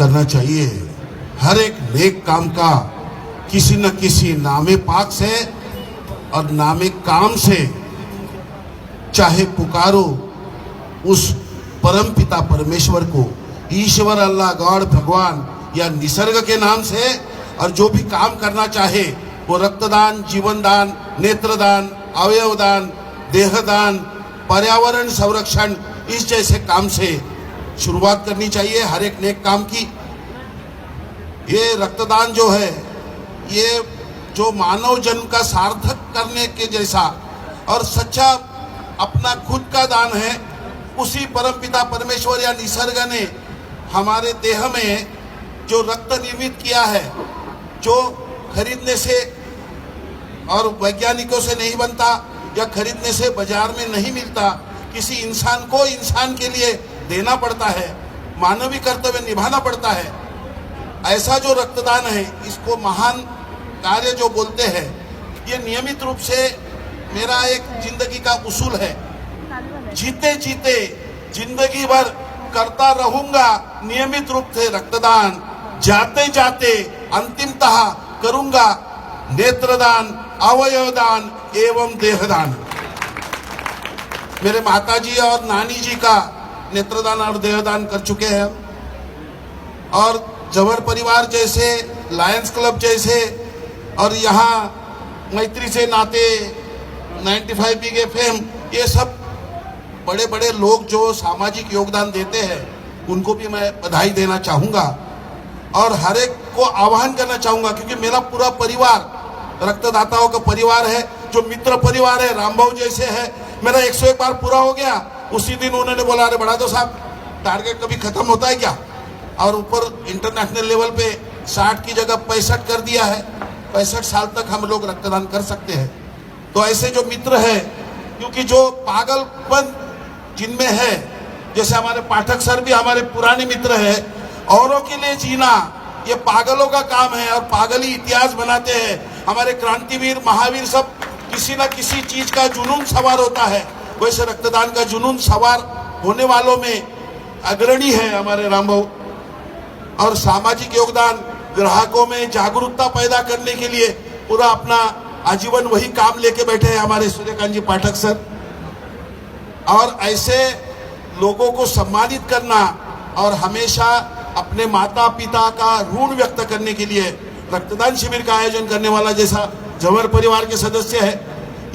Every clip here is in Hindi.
करना चाहिए। हर एक नेक काम का किसी न किसी नामे पाक से और नामे काम से चाहे पुकारो उस परम पिता परमेश्वर को, ईश्वर, अल्लाह, गॉड, भगवान या निसर्ग के नाम से, और जो भी काम करना चाहे वो रक्तदान, जीवन दान, नेत्रदान, अवयवदान, देहदान, पर्यावरण संरक्षण, इस जैसे काम से शुरुआत करनी चाहिए हर एक नेक काम की। ये रक्तदान जो है ये जो मानव जन्म का सार्थक करने के जैसा और सच्चा अपना खुद का दान है, उसी परमपिता परमेश्वर या निसर्ग ने हमारे देह में जो रक्त निर्मित किया है, जो खरीदने से और वैज्ञानिकों से नहीं बनता या खरीदने से बाजार में नहीं मिलता, किसी इंसान को इंसान के लिए देना पड़ता है, मानवीय कर्तव्य निभाना पड़ता है। ऐसा जो रक्तदान है, इसको महान कार्य जो बोलते हैं, ये नियमित रूप से मेरा एक जिंदगी का उसूल है। जीते जीते जिंदगी भर करता रहूंगा नियमित रूप से रक्तदान, जाते जाते अंतिमतः करूंगा नेत्रदान, अवयवदान एवं देहदान। मेरे माताजी और नानी जी का नेत्रदान और देहदान कर चुके हैं हम, और जवर परिवार जैसे, लायंस क्लब जैसे, और यहाँ मैत्री से नाते 95 बिग FM, ये सब बड़े बड़े लोग जो सामाजिक योगदान देते हैं उनको भी मैं बधाई देना चाहूँगा और हर एक को आह्वान करना चाहूँगा, क्योंकि मेरा पूरा परिवार रक्तदाताओं का परिवार है, जो मित्र परिवार है, रामबाबू जैसे है। मेरा 101 बार पूरा हो गया, उसी दिन उन्होंने बोला, अरे बढ़ा दो साहब, टारगेट कभी खत्म होता है क्या? और ऊपर इंटरनेशनल लेवल पे 60 की जगह 65 कर दिया है। 65 साल तक हम लोग रक्तदान कर सकते हैं। तो ऐसे जो मित्र है, क्योंकि जो पागलपन जिनमें है, जैसे हमारे पाठक सर भी हमारे पुराने मित्र है, औरों के लिए जीना ये पागलों का काम है और पागल ही इतिहास बनाते हैं। हमारे क्रांतिवीर, महावीर सब किसी न किसी चीज का जुनून सवार होता है, वैसे रक्तदान का जुनून सवार होने वालों में अग्रणी है हमारे रामबाबू। और सामाजिक योगदान, ग्राहकों में जागरूकता पैदा करने के लिए पूरा अपना आजीवन वही काम लेके बैठे हैं हमारे सूर्यकांत जी पाठक सर। और ऐसे लोगों को सम्मानित करना और हमेशा अपने माता पिता का ऋण व्यक्त करने के लिए रक्तदान शिविर का आयोजन करने वाला जैसा जवर परिवार के सदस्य है,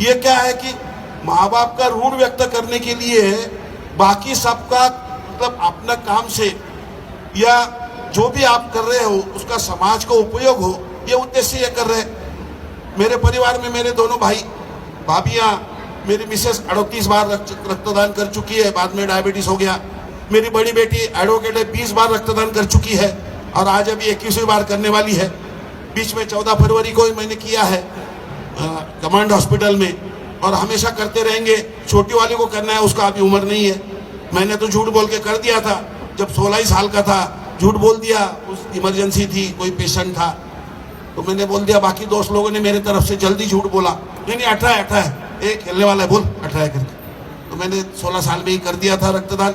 ये क्या है कि माँ बाप का ऋण व्यक्त करने के लिए बाकी सबका मतलब अपना काम से या जो भी आप कर रहे हो उसका समाज को उपयोग हो, ये उद्देश्य ये कर रहे हैं। मेरे परिवार में मेरे दोनों भाई भाभियाँ, मेरी मिसेस 38 बार रक्तदान कर चुकी है, बाद में डायबिटीज हो गया। मेरी बड़ी बेटी एडवोकेट है, 20 बार रक्तदान कर चुकी है और आज अभी 21वीं बार करने वाली है। बीच में 14 फरवरी को ही मैंने किया है कमांड हॉस्पिटल में, और हमेशा करते रहेंगे। छोटी वाली को करना है, उसका अभी उम्र नहीं है। मैंने तो झूठ बोल के कर दिया था, जब 16 ही साल का था झूठ बोल दिया, उस इमरजेंसी थी, कोई पेशेंट था तो मैंने बोल दिया। बाकी दोस्त लोगों ने मेरे तरफ से जल्दी झूठ बोला, नहीं 18 है, एक खेलने वाला है, बोल 18 करके। तो मैंने 16 साल में ही कर दिया था रक्तदान।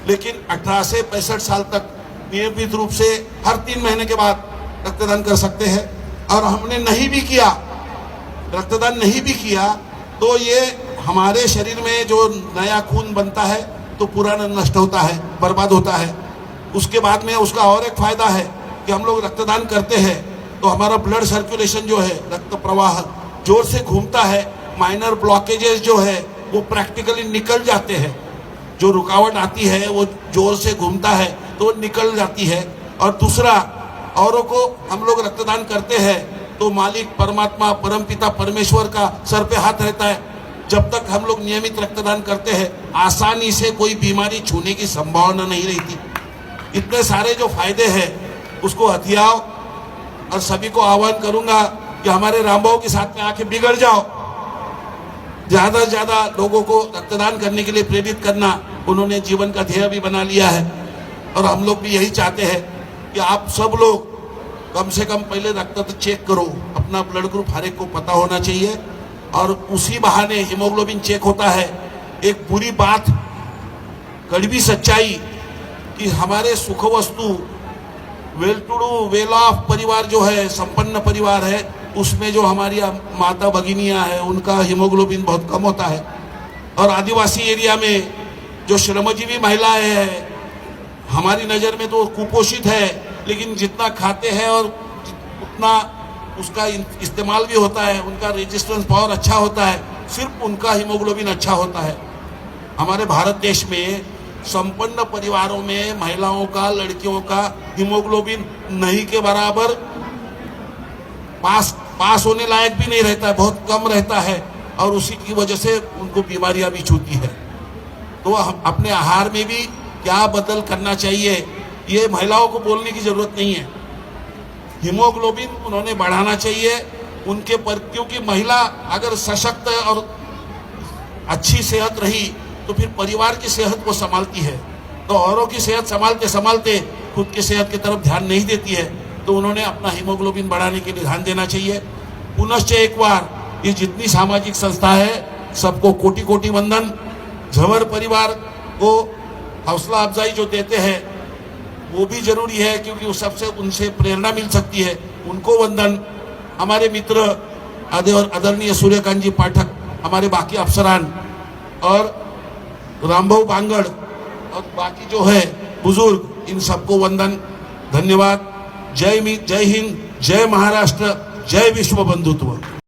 लेकिन 18 से 65 साल तक नियमित रूप से हर 3 महीने के बाद रक्तदान कर सकते हैं। और हमने नहीं भी किया, रक्तदान नहीं भी किया, तो ये हमारे शरीर में जो नया खून बनता है तो पुराना नष्ट होता है, बर्बाद होता है। उसके बाद में उसका और एक फायदा है कि हम लोग रक्तदान करते हैं तो हमारा ब्लड सर्कुलेशन जो है, रक्त प्रवाह जोर से घूमता है। माइनर ब्लॉकेजेस जो है वो प्रैक्टिकली निकल जाते हैं, जो रुकावट आती है वो जोर से घूमता है तो निकल जाती है। और दूसरा, औरों को हम लोग रक्तदान करते हैं तो मालिक परमात्मा परमपिता परमेश्वर का सर पे हाथ रहता है। जब तक हम लोग नियमित रक्तदान करते हैं आसानी से कोई बीमारी छूने की संभावना नहीं रहती। इतने सारे जो फायदे हैं उसको हथियाओ, और सभी को आह्वान करूंगा कि हमारे रामबाबू के साथ में आके बिगड़ जाओ, ज्यादा से ज्यादा लोगों को रक्तदान करने के लिए प्रेरित करना उन्होंने जीवन का ध्येय भी बना लिया है। और हम लोग भी यही चाहते हैं कि आप सब लोग कम से कम पहले रक्त तो चेक करो, अपना ब्लड ग्रुप हर एक को पता होना चाहिए, और उसी बहाने हीमोग्लोबिन चेक होता है। एक बुरी बात, कड़वी सच्चाई कि हमारे सुख वस्तु well to do well off परिवार जो है, संपन्न परिवार है, उसमें जो हमारी माता भगिनियां हैं उनका हीमोग्लोबिन बहुत कम होता है। और आदिवासी एरिया में जो श्रमजीवी महिलाएं हैं, हमारी नज़र में तो कुपोषित है, लेकिन जितना खाते हैं और उतना उसका इस्तेमाल भी होता है, उनका रेजिस्टेंस पावर अच्छा होता है, सिर्फ उनका हीमोग्लोबिन अच्छा होता है। हमारे भारत देश में संपन्न परिवारों में महिलाओं का, लड़कियों का हीमोग्लोबिन नहीं के बराबर, पास होने लायक भी नहीं रहता है, बहुत कम रहता है, और उसी की वजह से उनको बीमारियां भी छूती है। तो हम अपने आहार में भी क्या बदल करना चाहिए, ये महिलाओं को बोलने की जरूरत नहीं है। हीमोग्लोबिन उन्होंने बढ़ाना चाहिए उनके पर, क्योंकि महिला अगर सशक्त और अच्छी सेहत रही तो फिर परिवार की सेहत को संभालती है, तो औरों की सेहत संभालते संभालते खुद की सेहत की तरफ ध्यान नहीं देती है। तो उन्होंने अपना हीमोग्लोबिन बढ़ाने के लिए ध्यान देना चाहिए। पुनश्च एक बार ये जितनी सामाजिक संस्था है सबको कोटि कोटि वंदन। झंवर परिवार को हौसला अफजाई जो देते हैं वो भी जरूरी है, क्योंकि उस सबसे उनसे प्रेरणा मिल सकती है, उनको वंदन। हमारे मित्र आदरणीय सूर्यकांत जी पाठक, हमारे बाकी अफसरान और रामभाऊ बांगड़ और बाकी जो है बुजुर्ग, इन सबको वंदन, धन्यवाद। जय हिंद, जय महाराष्ट्र, जय विश्व बंधुत्व।